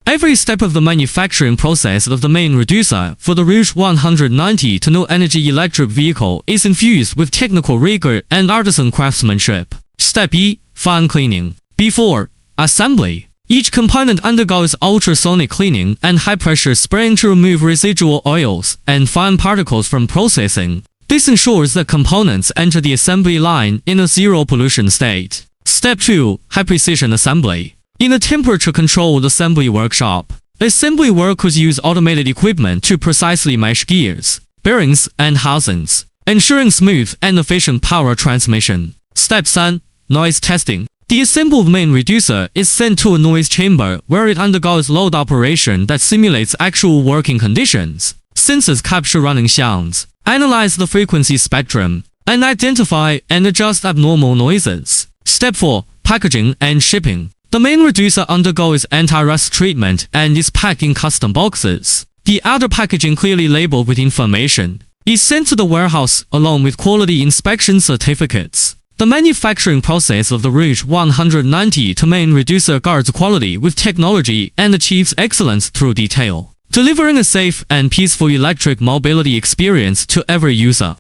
Every step of the manufacturing process of the main reducer for the RIUGOR 190 to no energy electric vehicle is infused with technical rigor and artisan craftsmanship. Step E. Fine cleaning. Before assembly, each component undergoes ultrasonic cleaning and high-pressure spraying to remove residual oils and fine particles from processing. This ensures that components enter the assembly line in a zero-pollution state. Step 2. High-precision assembly. In a temperature-controlled assembly workshop, assembly workers use automated equipment to precisely mesh gears, bearings, and housings, ensuring smooth and efficient power transmission. Step 3. Noise testing. The assembled main reducer is sent to a noise chamber where it undergoes load operation that simulates actual working conditions. Sensors capture running sounds, analyze the frequency spectrum, and identify and adjust abnormal noises. Step 4. Packaging and shipping. The main reducer undergoes anti-rust treatment and is packed in custom boxes. The outer packaging, clearly labeled with information, is sent to the warehouse along with quality inspection certificates. The manufacturing process of the RIUGOR 190 to main reducer guards quality with technology and achieves excellence through detail, delivering a safe and peaceful electric mobility experience to every user.